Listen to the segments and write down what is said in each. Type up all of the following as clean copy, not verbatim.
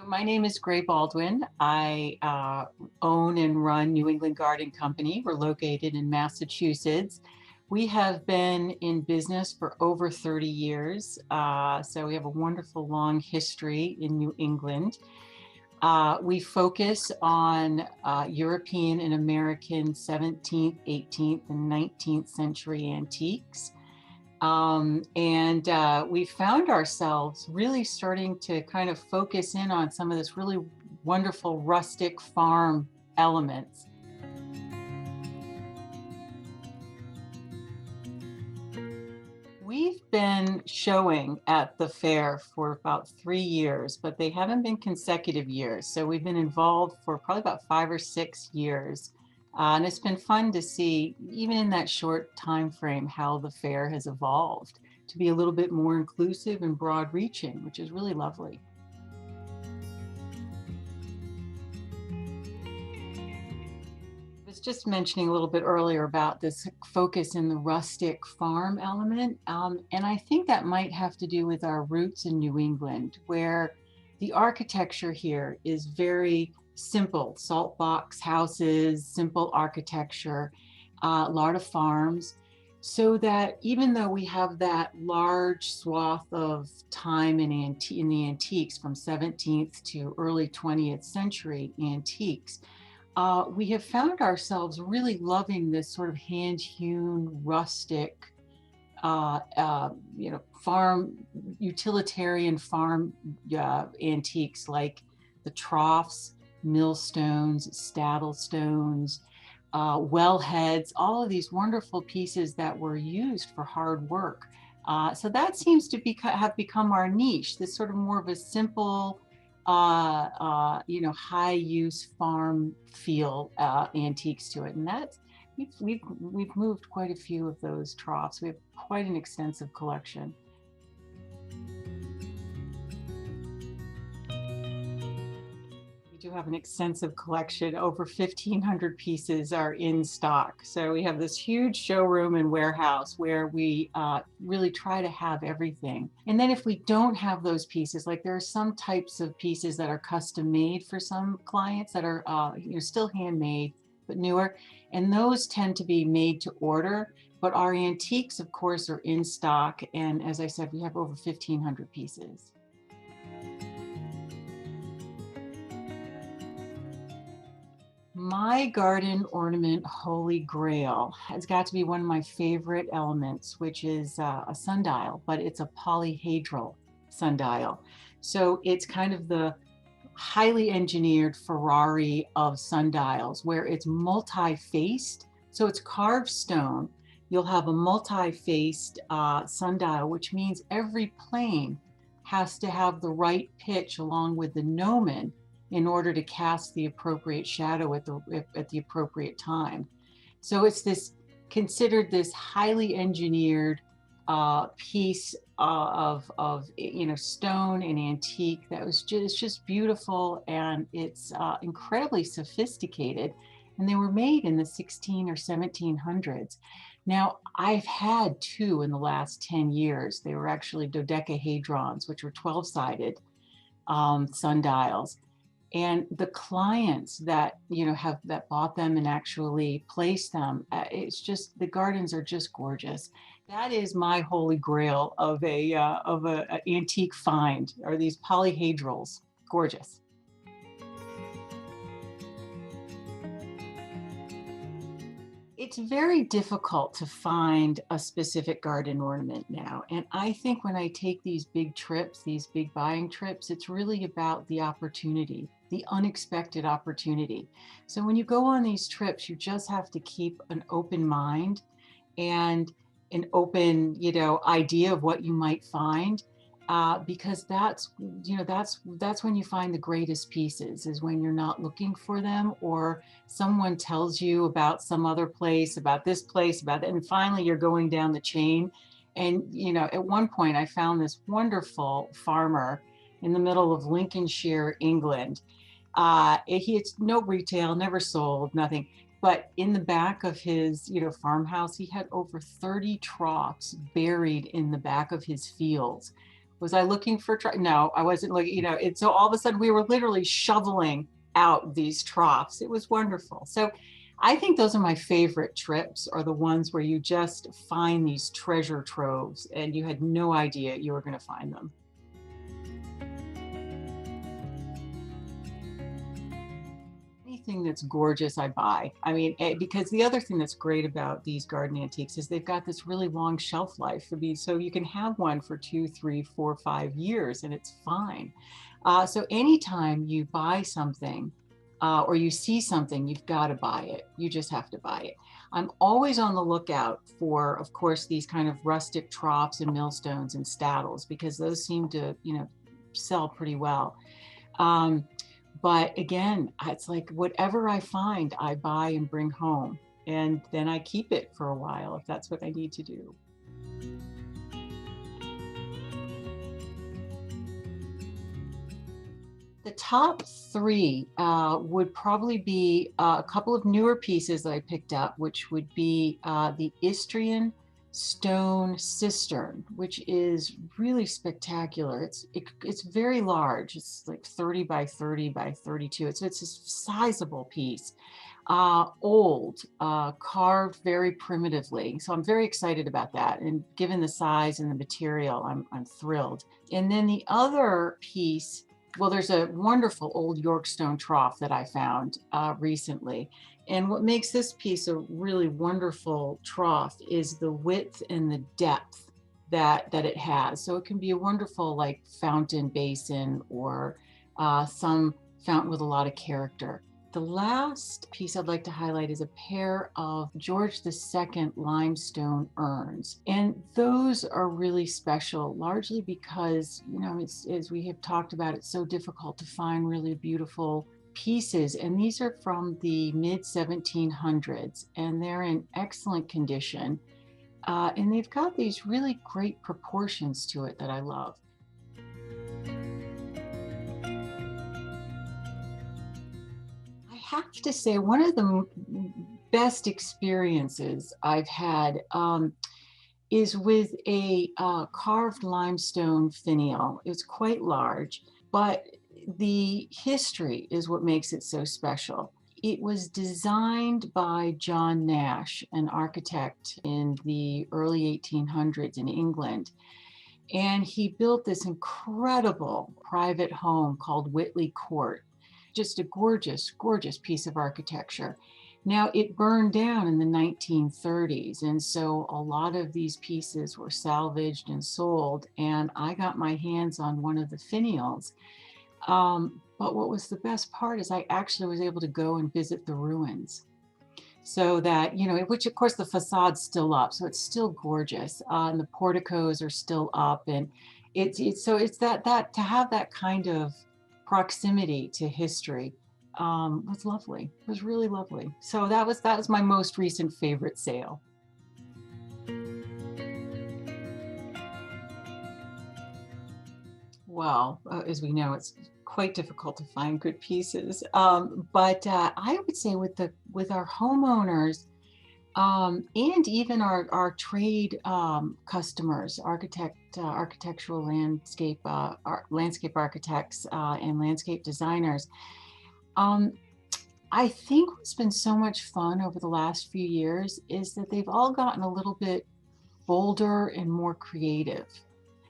My name is Gray Baldwin. I own and run New England Garden Company. We're located in Massachusetts. We have been in business for over 30 years. So we have a wonderful long history in New England. We focus on European and American 17th, 18th, and 19th century antiques. We found ourselves really starting to kind of focus in on some of this really wonderful rustic farm elements. We've been showing at the fair for about 3 years, but they haven't been consecutive years. So we've been involved for probably about 5 or 6 years. And it's been fun to see, even in that short time frame, how the fair has evolved to be a little bit more inclusive and broad reaching, which is really lovely. I was just mentioning a little bit earlier about this focus in the rustic farm element. And I think that might have to do with our roots in New England, where the architecture here is very simple, salt box houses, simple architecture, a lot of farms. So that even though we have that large swath of time in the antiques from 17th to early 20th century antiques, we have found ourselves really loving this sort of hand-hewn, rustic, farm, utilitarian farm antiques like the troughs, millstones, staddle stones, well heads, all of these wonderful pieces that were used for hard work. So that seems to have become our niche, this sort of more of a simple, high use farm feel antiques to it. And that's, we've moved quite a few of those troughs. We have quite an extensive collection. We do have an extensive collection. Over 1,500 pieces are in stock. So we have this huge showroom and warehouse where we really try to have everything. And then if we don't have those pieces, like there are some types of pieces that are custom made for some clients that are still handmade, but newer. And those tend to be made to order. But our antiques, of course, are in stock. And as I said, we have over 1,500 pieces. My garden ornament holy grail has got to be one of my favorite elements, which is a sundial, but it's a polyhedral sundial. So it's kind of the highly engineered Ferrari of sundials, where it's multi-faced. So it's carved stone. You'll have a multi-faced sundial, which means every plane has to have the right pitch along with the gnomon in order to cast the appropriate shadow at the appropriate time. So it's this considered this highly engineered piece of stone and antique that was just beautiful, and it's incredibly sophisticated. And they were made in the 16 or 1700s. Now, I've had two in the last 10 years. They were actually dodecahedrons, which were 12-sided sundials. And the clients that have bought them and actually placed them, it's just, the gardens are just gorgeous. That is my holy grail of a antique find, are these polyhedrals. Gorgeous. It's very difficult to find a specific garden ornament now. And I think when I take these big trips, these big buying trips, it's really about the opportunity, the unexpected opportunity. So when you go on these trips, you just have to keep an open mind and an open, idea of what you might find. Because that's when you find the greatest pieces, is when you're not looking for them, or someone tells you about some other place, about this place, about it, and finally you're going down the chain. And at one point I found this wonderful farmer in the middle of Lincolnshire, England. He had no retail, never sold, nothing. But in the back of his, farmhouse, he had over 30 troughs buried in the back of his fields Was I looking for, no, I wasn't looking, so all of a sudden we were literally shoveling out these troughs. It was wonderful. So I think those are my favorite trips, are the ones where you just find these treasure troves and you had no idea you were going to find them. Anything that's gorgeous, I buy. I mean, because the other thing that's great about these garden antiques is they've got this really long shelf life. So you can have one for 2, 3, 4, 5 years and it's fine. So anytime you buy something or you see something, you've got to buy it. You just have to buy it. I'm always on the lookout for, of course, these kind of rustic troughs and millstones and staddles, because those seem to, sell pretty well. Um, but again, it's like whatever I find, I buy and bring home. And then I keep it for a while if that's what I need to do. The top three would probably be a couple of newer pieces that I picked up, which would be the Istrian stone cistern, which is really spectacular. It's very large. It's like 30 by 30 by 32. It's a sizable piece. Old, carved very primitively. So I'm very excited about that. And given the size and the material, I'm thrilled. And then the other piece, well, there's a wonderful old York stone trough that I found recently. And what makes this piece a really wonderful trough is the width and the depth that it has. So it can be a wonderful like fountain basin or some fountain with a lot of character. The last piece I'd like to highlight is a pair of George II limestone urns. And those are really special, largely because, as we have talked about, it's so difficult to find really beautiful pieces. And these are from the mid 1700s, and they're in excellent condition. And they've got these really great proportions to it that I love. Have to say, one of the best experiences I've had is with a carved limestone finial. It's quite large, but the history is what makes it so special. It was designed by John Nash, an architect in the early 1800s in England. And he built this incredible private home called Whitley Court. Just a gorgeous, gorgeous piece of architecture. Now, it burned down in the 1930s, and so a lot of these pieces were salvaged and sold, and I got my hands on one of the finials. But what was the best part is I actually was able to go and visit the ruins. So that, which of course the facade's still up, so it's still gorgeous. And the porticos are still up, and it's that to have that kind of proximity to history was lovely. It was really lovely. So that was my most recent favorite sale. Well, as we know, it's quite difficult to find good pieces. But I would say with our homeowners and even our trade customers, architectural landscape architects and landscape designers. I think what's been so much fun over the last few years is that they've all gotten a little bit bolder and more creative,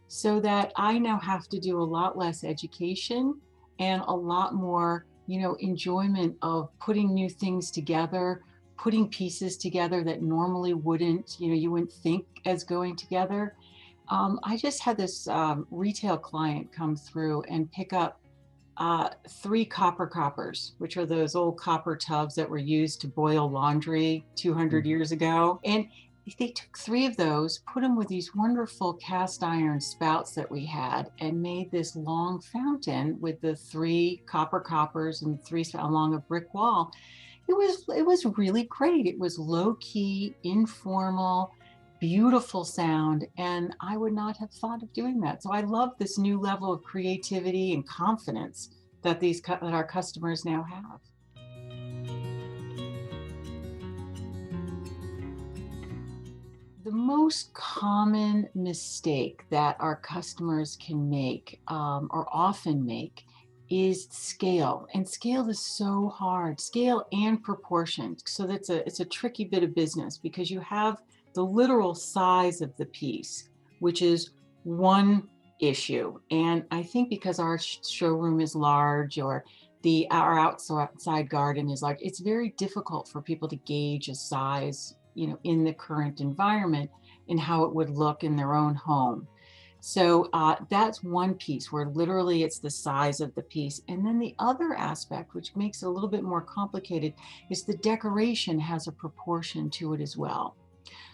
so that I now have to do a lot less education and a lot more, enjoyment of putting new things together, putting pieces together that normally you wouldn't think as going together. I just had this retail client come through and pick up 3 copper coppers, which are those old copper tubs that were used to boil laundry 200 years ago. And they took 3 of those, put them with these wonderful cast iron spouts that we had, and made this long fountain with the 3 copper coppers and 3 along a brick wall. It was really great. It was low key, informal, beautiful sound, and I would not have thought of doing that. So I love this new level of creativity and confidence that that our customers now have. The most common mistake that our customers can make or often make is scale. And scale is so hard, scale and proportion. So it's a tricky bit of business because you have the literal size of the piece, which is one issue. And I think because our showroom is large or our outside garden is large, it's very difficult for people to gauge a size, in the current environment and how it would look in their own home. So that's one piece where literally it's the size of the piece. And then the other aspect, which makes it a little bit more complicated, is the decoration has a proportion to it as well.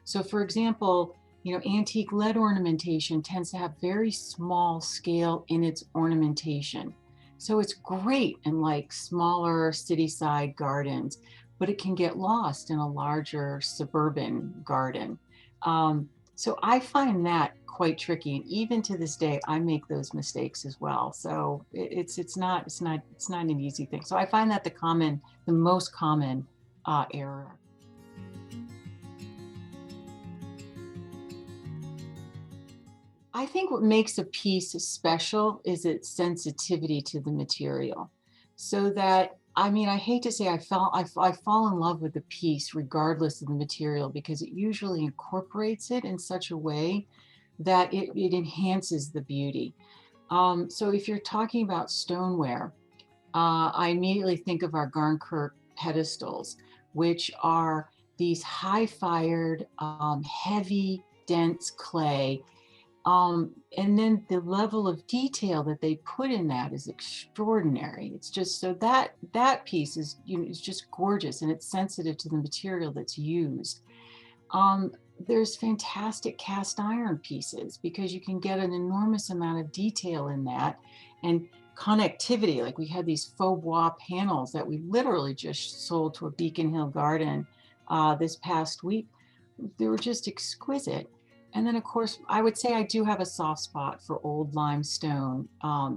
So for example, antique lead ornamentation tends to have very small scale in its ornamentation. So it's great in like smaller city-side gardens, but it can get lost in a larger suburban garden. So I find that quite tricky, and even to this day, I make those mistakes as well. So it's not an easy thing. So I find that the most common error. I think what makes a piece special is its sensitivity to the material. So that, I mean, I hate to say I fall in love with the piece regardless of the material because it usually incorporates it in such a way that it enhances the beauty. So if you're talking about stoneware, I immediately think of our Garnkirk pedestals, which are these high-fired, heavy, dense clay, and then the level of detail that they put in that is extraordinary. It's just so that piece is just gorgeous, and it's sensitive to the material that's used. Um, there's fantastic cast iron pieces because you can get an enormous amount of detail in that, and connectivity. Like we had these faux bois panels that we literally just sold to a Beacon Hill garden this past week. They were just exquisite. And then, of course, I would say I do have a soft spot for old limestone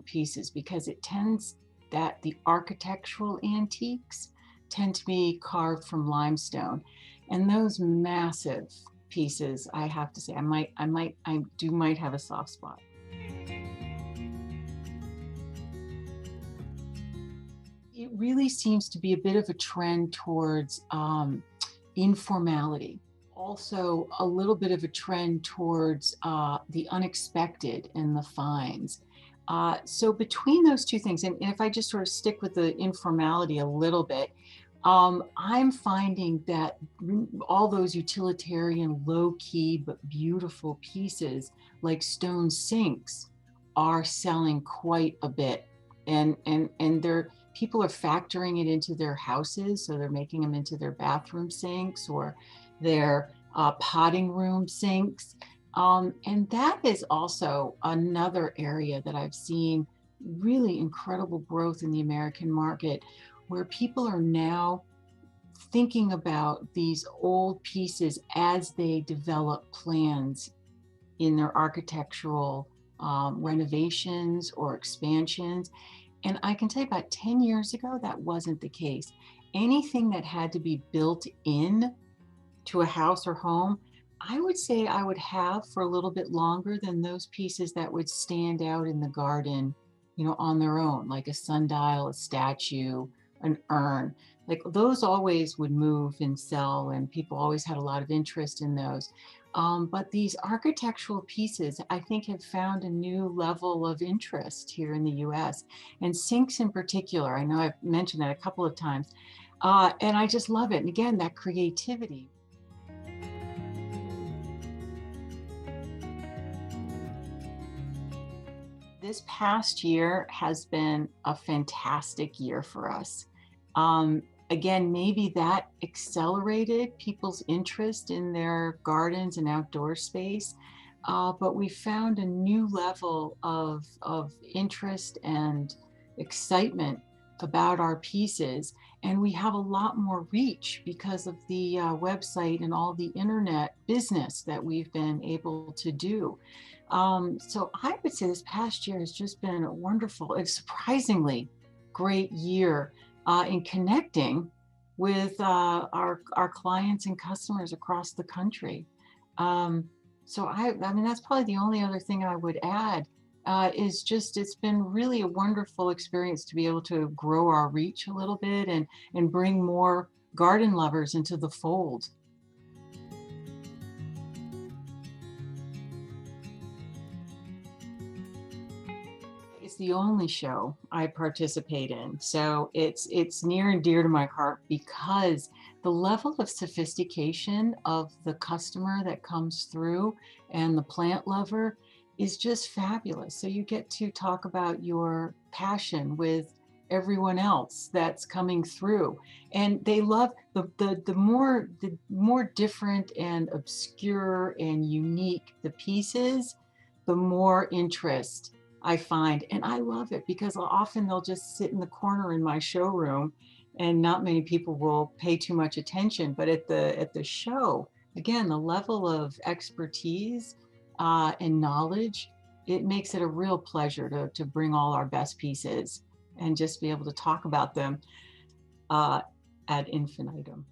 pieces because it tends that the architectural antiques tend to be carved from limestone. And those massive pieces, I have to say, I might have a soft spot. It really seems to be a bit of a trend towards informality. Also, a little bit of a trend towards the unexpected and the finds. So between those two things, and if I just sort of stick with the informality a little bit, I'm finding that all those utilitarian, low-key but beautiful pieces like stone sinks are selling quite a bit, and they're people are factoring it into their houses, so they're making them into their bathroom sinks or their potting room sinks. And that is also another area that I've seen really incredible growth in the American market, where people are now thinking about these old pieces as they develop plans in their architectural renovations or expansions. And I can tell you about 10 years ago, that wasn't the case. Anything that had to be built in to a house or home, I would say I would have for a little bit longer than those pieces that would stand out in the garden, on their own, like a sundial, a statue, an urn. Like those always would move and sell, and people always had a lot of interest in those. But these architectural pieces, I think, have found a new level of interest here in the US, and sinks in particular. I know I've mentioned that a couple of times, and I just love it. And again, that creativity. This past year has been a fantastic year for us. Again, maybe that accelerated people's interest in their gardens and outdoor space, but we found a new level of interest and excitement about our pieces. And we have a lot more reach because of the website and all the internet business that we've been able to do. So I would say this past year has just been a wonderful and surprisingly great year in connecting with our clients and customers across the country. Um, so I mean, that's probably the only other thing I would add, is just it's been really a wonderful experience to be able to grow our reach a little bit and bring more garden lovers into the fold. It's the only show I participate in, so it's near and dear to my heart because the level of sophistication of the customer that comes through and the plant lover is just fabulous. So you get to talk about your passion with everyone else that's coming through, and they love the more different and obscure and unique the pieces, the more interest I find. And I love it because often they'll just sit in the corner in my showroom and not many people will pay too much attention. But at the show, again, the level of expertise and knowledge, it makes it a real pleasure to bring all our best pieces and just be able to talk about them uh, ad infinitum.